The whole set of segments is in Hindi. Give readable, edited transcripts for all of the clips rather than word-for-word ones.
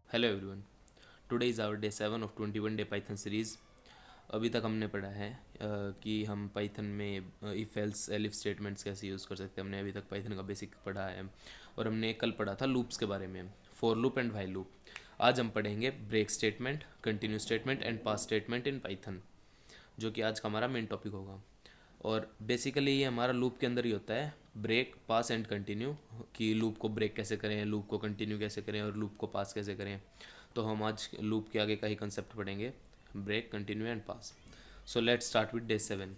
Hello everyone. Today is our day 7 of 21 day Python series. अभी तक हमने पढ़ा है कि हम पाइथन में इफ़ एल्स एलिफ स्टेटमेंट्स कैसे यूज़ कर सकते हैं। हमने अभी तक पाइथन का बेसिक पढ़ा है और हमने कल पढ़ा था लूप्स के बारे में, for loop and while loop. आज हम पढ़ेंगे break statement, continue statement and pass statement in Python, जो कि आज का हमारा मेन टॉपिक होगा। और बेसिकली ये हमारा लूप के अंदर ही होता है, ब्रेक, पास एंड कंटिन्यू, कि लूप को ब्रेक कैसे करें, लूप को कंटिन्यू कैसे करें और लूप को पास कैसे करें। तो हम आज लूप के आगे का ही कंसेप्ट पढ़ेंगे, break, continue and pass. So let's start with day 7।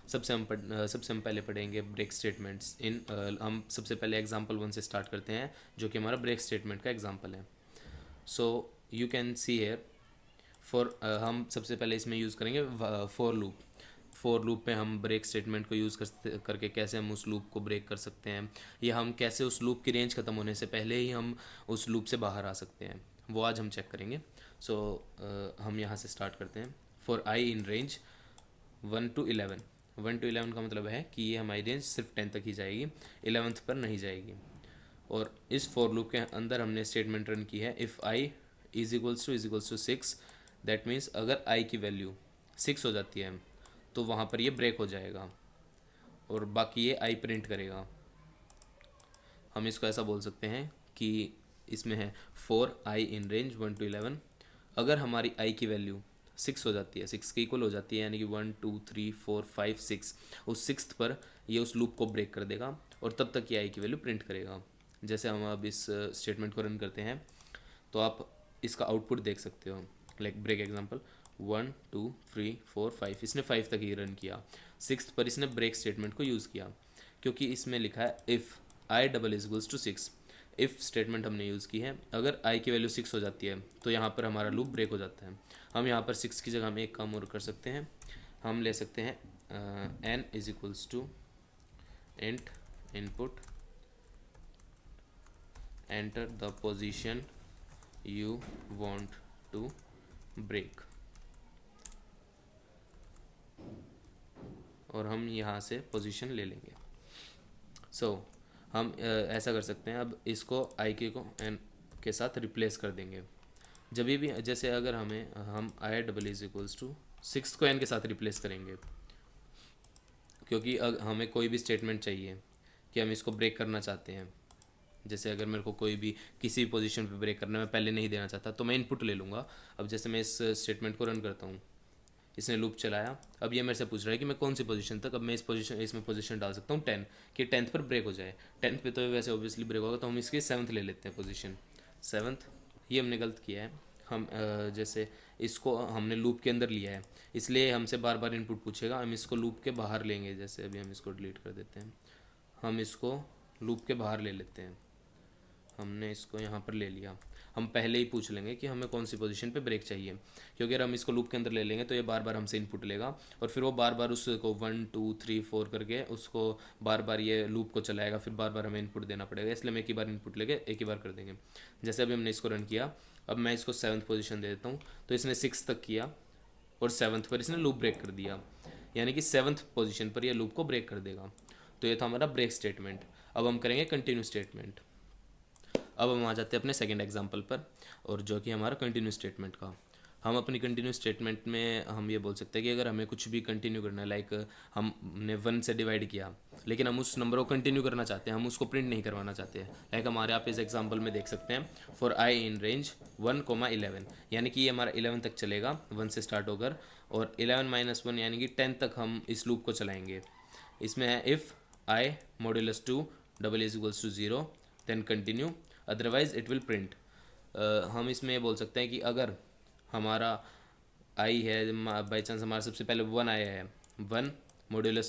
सबसे हम पहले पढ़ेंगे ब्रेक स्टेटमेंट्स इन हम सबसे पहले एग्जांपल 1 से स्टार्ट करते हैं, जो कि हमारा ब्रेक स्टेटमेंट का एग्जांपल है। So you can see here for हम सबसे पहले इसमें यूज़ करेंगे फॉर लूप। फॉर लूप में हम ब्रेक स्टेटमेंट को यूज़ करके कैसे हम उस लूप को ब्रेक कर सकते हैं, या हम कैसे उस लूप की रेंज ख़त्म होने से पहले ही हम उस लूप से बाहर आ सकते हैं, वो आज हम चेक करेंगे। सो हम यहाँ से स्टार्ट करते हैं। For I in range 1 to 11। 1 to 11 का मतलब है कि ये हमारी रेंज सिर्फ 10 तक ही जाएगी, 11th पर नहीं जाएगी। और इस फॉर लूप के अंदर हमने स्टेटमेंट रन की है, if i is equals to 6। That means अगर आई की वैल्यू 6 हो जाती है तो वहाँ पर ये ब्रेक हो जाएगा और बाकी ये आई प्रिंट करेगा। हम इसको ऐसा बोल सकते हैं कि इसमें है for I in range 1 to 11। अगर हमारी आई की वैल्यू 6 हो जाती है, 6 के इक्वल हो जाती है, यानी कि 1 2 3 4 5 6, उस सिक्स पर ये उस लूप को ब्रेक कर देगा और तब तक ये आई की वैल्यू प्रिंट करेगा। जैसे हम अब इस स्टेटमेंट को रन करते हैं तो आप इसका आउटपुट देख सकते हो। लाइक ब्रेक एग्जांपल 1 2 3 4 5, इसने 5 तक ही रन किया, सिक्स पर इसने ब्रेक स्टेटमेंट को यूज़ किया, क्योंकि इसमें लिखा है if i double is equals to 6। If statement हमने यूज़ की है, अगर आई की वैल्यू 6 हो जाती है तो यहाँ पर हमारा लूप ब्रेक हो जाता है। हम यहाँ पर 6 की जगह में एक काम और कर सकते हैं, हम ले सकते हैं n is equals to int input enter the position you want to break, और हम यहाँ से पोजीशन ले लेंगे। सो हम ऐसा कर सकते हैं, अब इसको आई के एन के साथ रिप्लेस कर देंगे। जब भी जैसे अगर हम i double is equals to 6 को एन के साथ रिप्लेस करेंगे, क्योंकि हमें कोई भी स्टेटमेंट चाहिए कि हम इसको ब्रेक करना चाहते हैं। जैसे अगर मेरे को कोई भी किसी भी पोजीशन पे ब्रेक करना, मैं पहले नहीं देना चाहता, तो मैं इनपुट ले लूँगा। अब जैसे मैं इस स्टेटमेंट को रन करता हूँ, इसने लूप चलाया, अब ये मेरे से पूछ रहा है कि मैं कौन सी पोजीशन तक, अब मैं इसमें पोजीशन डाल सकता हूँ 10, कि 10th पर ब्रेक हो जाए। 10th पे तो वैसे ऑब्वियसली ब्रेक होगा, तो हम इसकी 7th ले लेते हैं पोजीशन 7th। ये हमने गलत किया है। हम जैसे इसको हमने लूप के अंदर लिया है, इसलिए हमसे बार बार इनपुट पूछेगा। हम इसको लूप के बाहर लेंगे, जैसे अभी हम इसको डिलीट कर देते हैं, हम इसको लूप के बाहर ले लेते हैं। हमने इसको यहाँ पर ले लिया, हम पहले ही पूछ लेंगे कि हमें कौन सी पोजीशन पे ब्रेक चाहिए, क्योंकि अगर हम इसको लूप के अंदर ले लेंगे तो ये बार बार हमसे इनपुट लेगा और फिर वो बार बार उसको 1 2 3 4 करके उसको बार बार ये लूप को चलाएगा, फिर बार बार हमें इनपुट देना पड़ेगा। इसलिए हम एक ही बार इनपुट लेके एक ही बार कर देंगे। जैसे अभी हमने इसको रन किया, अब मैं इसको 7th पोजीशन दे देता हूँ, तो इसने 6 तक किया और 7th पर इसने लूप ब्रेक कर दिया, यानी कि 7th पोजीशन पर यह लूप को ब्रेक कर देगा। तो ये था हमारा ब्रेक स्टेटमेंट। अब हम करेंगे कंटिन्यू स्टेटमेंट। अब हम आ जाते हैं अपने सेकंड एग्जांपल पर, और जो कि हमारा कंटिन्यू स्टेटमेंट का। हम अपनी कंटिन्यू स्टेटमेंट में हम ये बोल सकते हैं कि अगर हमें कुछ भी कंटिन्यू करना है, लाइक हमने 1 से डिवाइड किया, लेकिन हम उस नंबर को कंटिन्यू करना चाहते हैं, हम उसको प्रिंट नहीं करवाना चाहते हैं। लाइक हमारे आप इस एग्जाम्पल में देख सकते हैं, फॉर आई इन रेंज 1, 11, यानी कि ये हमारा 11 तक चलेगा, 1 से स्टार्ट होकर, और 11 - 1 यानी कि 10 तक हम इस लूप को चलाएंगे। इसमें है if i modulus 2 double is equals to 0, then continue, otherwise it will print. हम इसमें ये बोल सकते हैं कि अगर हमारा आई है, बाई चांस हमारा सबसे पहले 1 आया है, 1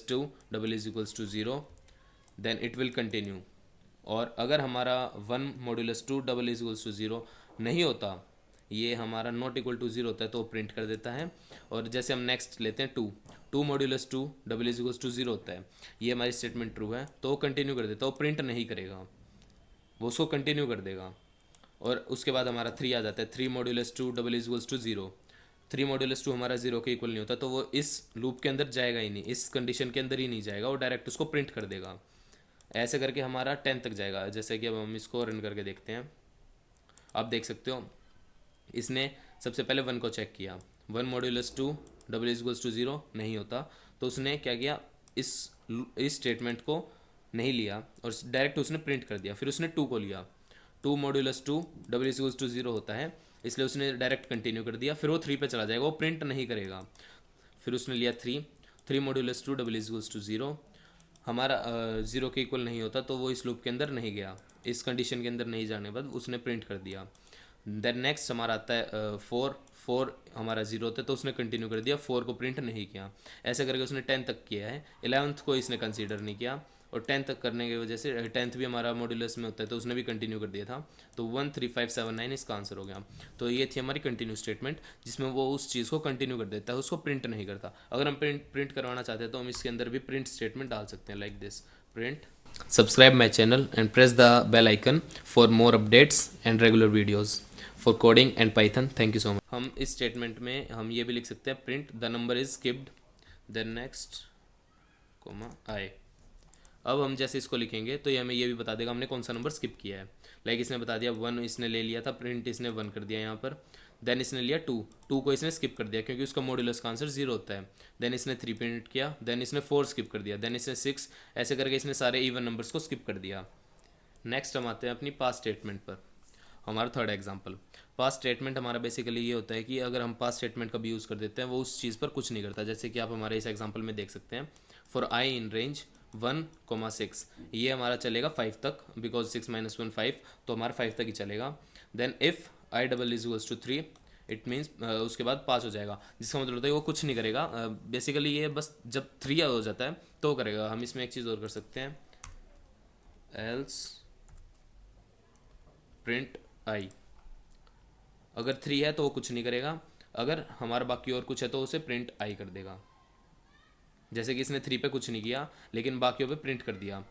- 2 double is equals to 0, then it will continue. और अगर हमारा 1 - 2 डबल इज इक्वल्स टू 0 नहीं होता, ये हमारा नॉट इक्वल टू 0 होता है, तो वो प्रिंट कर देता है। और जैसे हम नेक्स्ट लेते हैं 2 - 2 डबल इज इक्वल्स टू 0 होता है, ये हमारी स्टेटमेंट ट्रू है, तो वो कंटिन्यू कर देता है, वो प्रिंट नहीं करेगा, वो उसको कंटिन्यू कर देगा। और उसके बाद हमारा 3 आ जाता है, 3 - 2 डबल इज इक्वल्स टू 0। 3 - 2 हमारा 0 के इक्वल नहीं होता, तो वो इस लूप के अंदर जाएगा ही नहीं, इस कंडीशन के अंदर ही नहीं जाएगा, वो डायरेक्ट उसको प्रिंट कर देगा। ऐसे करके हमारा 10 तक जाएगा। जैसे कि अब हम इसको रन करके देखते हैं, आप देख सकते हो इसने सबसे पहले 1 को चेक किया, 1 मॉड्यूलस 2 डबल इक्वल्स टू 0 नहीं होता, तो उसने क्या किया, इस स्टेटमेंट को नहीं लिया और डायरेक्ट उसने प्रिंट कर दिया। फिर उसने 2 को लिया, 2 मॉड्यूलस 2 डबल इक्वल्स टू 0 होता है, इसलिए उसने डायरेक्ट कंटिन्यू कर दिया। फिर वो 3 पे चला जाएगा, वो प्रिंट नहीं करेगा। फिर उसने लिया 3, 3 मॉड्यूलस 2 डबल इक्वल्स टू 0, हमारा 0 के इक्वल नहीं होता, तो वो इस लूप के अंदर नहीं गया। इस कंडीशन के अंदर नहीं जाने के बाद उसने प्रिंट कर दिया। देन नेक्स्ट हमारा आता है 4, 4 हमारा 0 होता है, तो उसने कंटिन्यू कर दिया, 4 को प्रिंट नहीं किया। ऐसे करके उसने 10 तक किया है, 11th को इसने कंसीडर नहीं किया, और 10 तक करने की वजह से 10th भी हमारा मॉड्यूलस में होता है, तो उसने भी कंटिन्यू कर दिया था। तो 1 3 5 7 9 इसका आंसर हो गया। तो ये थी हमारी कंटिन्यू स्टेटमेंट, जिसमें वो उस चीज़ को कंटिन्यू कर देता है, उसको प्रिंट नहीं करता। अगर हम प्रिंट करवाना चाहते हैं तो हम इसके अंदर भी प्रिंट स्टेटमेंट डाल सकते हैं, like this print. Subscribe my channel and press the bell icon for more updates and regular videos for coding and Python. Thank you so much. हम इस स्टेटमेंट में हम ये भी लिख सकते हैं, print the number is skipped then next comma आई। अब हम जैसे इसको लिखेंगे तो ये हमें ये भी बता देगा हमने कौन सा नंबर स्किप किया है। लाइक इसने बता दिया 1 इसने ले लिया था, प्रिंट इसने 1 कर दिया यहाँ पर। देन इसने लिया 2, 2 को इसने स्किप कर दिया क्योंकि उसका मॉड्यूलस का आंसर 0 होता है। देन इसने 3 प्रिंट किया, देन इसने 4 स्किप कर दिया, देन इसने 6, ऐसे करके इसने सारे इवन नंबर्स को स्किप कर दिया। नेक्स्ट हम आते हैं अपनी पास स्टेटमेंट पर। हमारा थर्ड एग्जांपल, पास स्टेटमेंट हमारा बेसिकली ये होता है कि अगर हम पास स्टेटमेंट का भी यूज़ कर देते हैं, वो उस चीज़ पर कुछ नहीं करता। जैसे कि आप हमारे इस एग्जांपल में देख सकते हैं, फॉर आई इन रेंज 1, 6, ये हमारा चलेगा 5 तक, बिकॉज 6 - 1 5, तो हमारा 5 तक ही चलेगा। Then if i double is equals to 3, it means उसके बाद पास हो जाएगा, जिसका मतलब होता है वो कुछ नहीं करेगा। बेसिकली ये बस जब 3 हो जाता है तो करेगा। हम इसमें एक चीज़ और कर सकते हैं, एल्स प्रिंट आई। अगर 3 है तो वो कुछ नहीं करेगा, अगर हमारा बाकी और कुछ है तो उसे प्रिंट आई कर देगा। जैसे कि इसने 3 पे कुछ नहीं किया लेकिन बाकियों पे प्रिंट कर दिया।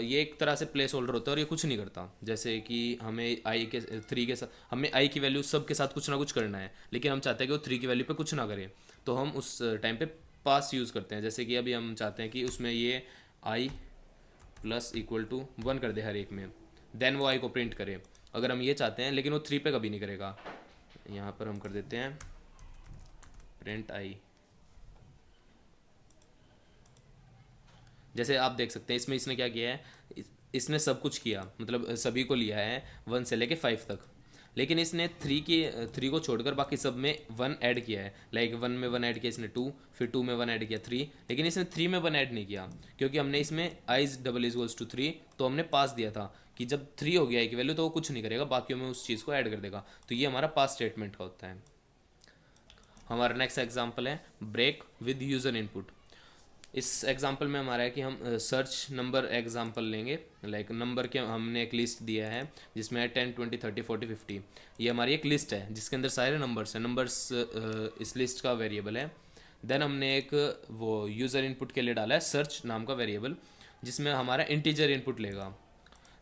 ये एक तरह से प्लेस होल्डर होता है और ये कुछ नहीं करता। जैसे कि हमें आई के 3 के साथ, हमें आई की वैल्यू सब के साथ कुछ ना कुछ करना है, लेकिन हम चाहते हैं कि वो 3 की वैल्यू पे कुछ ना करे, तो हम उस टाइम पे पास यूज़ करते हैं। जैसे कि अभी हम चाहते हैं कि उसमें ये आई प्लस इक्वल टू 1 कर दे हर एक में, देन वो आई को प्रिंट करे। अगर हम ये चाहते हैं लेकिन वो 3 पे कभी नहीं करेगा, यहाँ पर हम कर देते हैं प्रिंट आई। जैसे आप देख सकते हैं इसमें इसने क्या किया है, इसने सब कुछ किया, मतलब सभी को लिया है 1 से लेके 5 तक, लेकिन इसने 3 को छोड़कर बाकी सब में 1 ऐड किया है। लाइक 1 में 1 ऐड किया इसने 2, फिर 2 में 1 ऐड किया 3, लेकिन इसने 3 में 1 ऐड नहीं किया क्योंकि हमने इसमें आइज डबल इक्वल्स टू 3, तो हमने पास दिया था कि जब 3 हो गया आई की वैल्यू तो वो कुछ नहीं करेगा, बाकियों में उस चीज़ को ऐड कर देगा। तो ये हमारा पास स्टेटमेंट का होता है। हमारा नेक्स्ट एग्जाम्पल है ब्रेक विद यूज़र इनपुट। इस एग्जांपल में हमारा है कि हम सर्च नंबर एग्जांपल लेंगे। लाइक नंबर के हमने एक लिस्ट दिया है जिसमें है 10 20 30 40 50। ये हमारी एक लिस्ट है जिसके अंदर सारे नंबर्स हैं, नंबर्स इस लिस्ट का वेरिएबल है। देन हमने एक वो यूज़र इनपुट के लिए डाला है सर्च नाम का वेरिएबल, जिसमें हमारा इंटीजर इनपुट लेगा।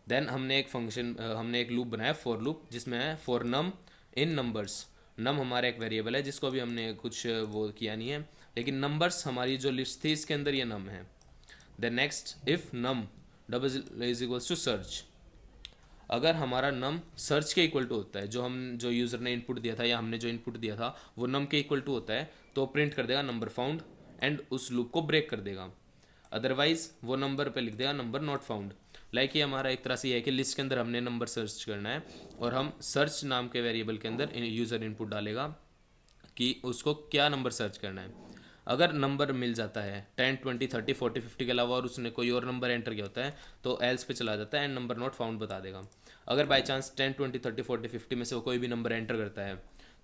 देन हमने एक फंक्शन हमने एक लूप बनाया फॉर लूप, जिसमें है फॉर नम इन नंबर्स। नम हमारा एक वेरिएबल है जिसको अभी हमने कुछ वो किया नहीं है, लेकिन नंबर्स हमारी जो लिस्ट थी इसके अंदर ये नम है। Then next if num double is equals to search, अगर हमारा नम सर्च के इक्वल टू होता है, जो यूज़र ने इनपुट दिया था या हमने जो इनपुट दिया था वो नम के इक्वल टू होता है, तो प्रिंट कर देगा नंबर फाउंड एंड उस लूप को ब्रेक कर देगा। अदरवाइज वो नंबर पे लिख देगा नंबर नॉट फाउंड। लाइक ये हमारा एक तरह से ये है कि लिस्ट के अंदर हमने नंबर सर्च करना है और हम सर्च नाम के वेरिएबल के अंदर यूज़र इनपुट डालेगा कि उसको क्या नंबर सर्च करना है। अगर नंबर मिल जाता है 10 20 30 40 50 के अलावा और उसने कोई और नंबर एंटर किया होता है तो एल्स पे चला जाता है एंड नंबर नॉट फाउंड बता देगा। अगर बाई चांस 10 20 30 40 50 में से वो कोई भी नंबर एंटर करता है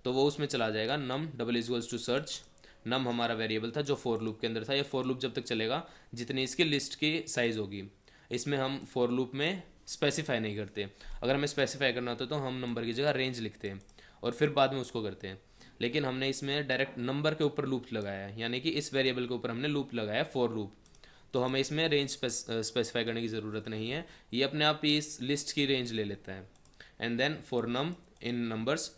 तो वो उसमें चला जाएगा नम डबल इक्वल्स टू सर्च। नम हमारा वेरिएबल था जो फॉर लूप के अंदर था। ये फॉर लूप जब तक चलेगा जितनी इसकी लिस्ट की साइज़ होगी। इसमें हम फॉर लूप में स्पेसिफाई नहीं करते। अगर हमें स्पेसिफाई करना होता तो हम नंबर की जगह रेंज लिखते हैं और फिर बाद में उसको करते हैं, लेकिन हमने इसमें डायरेक्ट नंबर के ऊपर लूप लगाया है, यानी कि इस वेरिएबल के ऊपर हमने लूप लगाया फॉर लूप, तो हमें इसमें रेंज स्पेसिफाई करने की ज़रूरत नहीं है। ये अपने आप ही इस लिस्ट की रेंज ले लेता है। And then for num in numbers,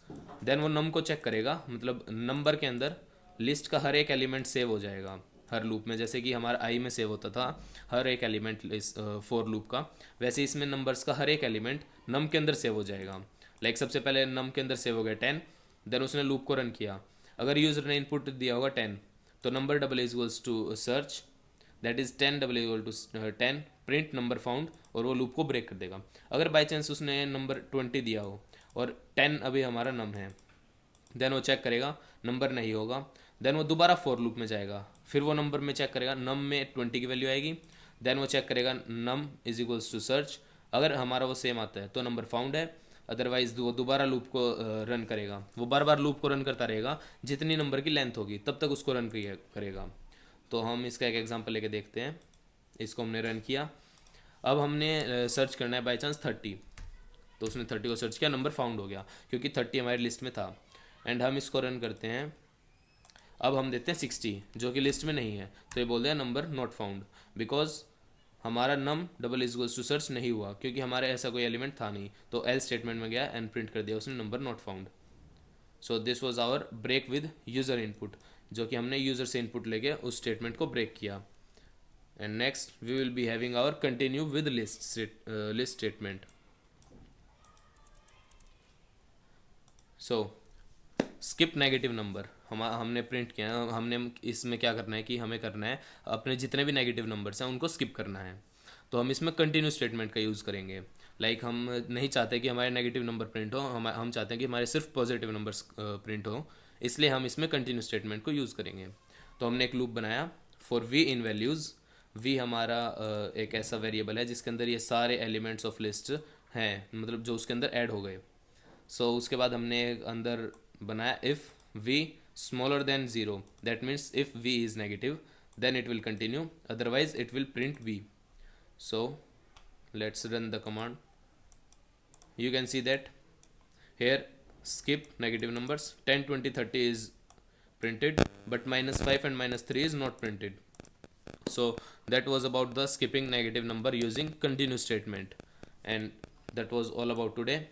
then वो नम को चेक करेगा, मतलब नंबर के अंदर लिस्ट का हर एक एलिमेंट सेव हो जाएगा हर लूप में। जैसे कि हमारा आई में सेव होता था हर एक एलिमेंट फॉर लूप का, वैसे इसमें नंबर्स का हर एक एलिमेंट नम के अंदर सेव हो जाएगा। लाइक सबसे पहले नम के अंदर सेव हो गया 10, देन उसने लूप को रन किया। अगर यूजर ने इनपुट दिया होगा 10, तो number double equals to search, that is 10 double equal to 10, print number found, और वो लूप को ब्रेक कर देगा। अगर बाई चांस उसने नंबर 20 दिया हो और 10 अभी हमारा नम है, देन वो चेक करेगा, नंबर नहीं होगा, देन वो दोबारा फॉर लूप में जाएगा, फिर वो नंबर में चेक करेगा, नम में 20 की वैल्यू आएगी, देन वो चेक करेगा num is equals to search, अगर हमारा वो सेम आता है तो नंबर फाउंड है, अदरवाइज वो दोबारा लूप को रन करेगा। वो बार बार लूप को रन करता रहेगा, जितनी नंबर की लेंथ होगी तब तक उसको रन करेगा। तो हम इसका एक एग्जांपल लेके देखते हैं। इसको हमने रन किया, अब हमने सर्च करना है बाई चांस 30, तो उसने 30 को सर्च किया, नंबर फाउंड हो गया क्योंकि 30 हमारी लिस्ट में था। एंड हम इसको रन करते हैं, अब हम देते हैं 60 जो कि लिस्ट में नहीं है, तो ये बोल दिया नंबर नॉट फाउंड, बिकॉज हमारा नम डबल इक्वल्स टू सर्च नहीं हुआ क्योंकि हमारे ऐसा कोई एलिमेंट था नहीं। तो एल स्टेटमेंट में गया एंड प्रिंट कर दिया उसने number not found. So this was our break with user input, जो कि हमने यूज़र से इनपुट लेके उस स्टेटमेंट को ब्रेक किया। And next we will be having our continue with list statement. So skip negative number हमने प्रिंट किया है। हमने इसमें क्या करना है कि हमें करना है अपने जितने भी नेगेटिव नंबर्स हैं उनको स्किप करना है। तो हम इसमें कंटिन्यू स्टेटमेंट का यूज़ करेंगे। लाइक हम नहीं चाहते कि हमारे नेगेटिव नंबर प्रिंट हो, हम चाहते हैं कि हमारे सिर्फ पॉजिटिव नंबर्स प्रिंट हो, इसलिए हम इसमें कंटिन्यू स्टेटमेंट को यूज़ करेंगे। तो हमने एक लूप बनाया for v in values. V हमारा एक ऐसा वेरिएबल है जिसके अंदर ये सारे एलिमेंट्स ऑफ लिस्ट हैं, मतलब जो उसके अंदर ऐड हो गए। सो उसके बाद हमने अंदर बनाया if v smaller than 0, that means if v is negative then it will continue, otherwise it will print v. So let's run the command. You can see that here skip negative numbers 10 20 30 is printed, but -5 and -3 is not printed. So that was about the skipping negative number using continue statement, and that was all about today.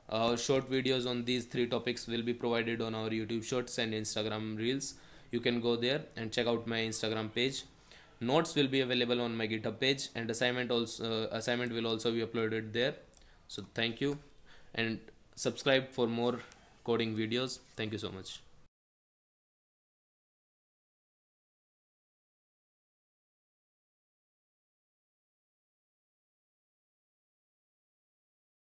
Our short videos on these three topics will be provided on our YouTube Shorts and Instagram Reels. You can go there and check out my Instagram page. Notes will be available on my GitHub page, and assignment will also be uploaded there. So thank you, and subscribe for more coding videos. Thank you so much.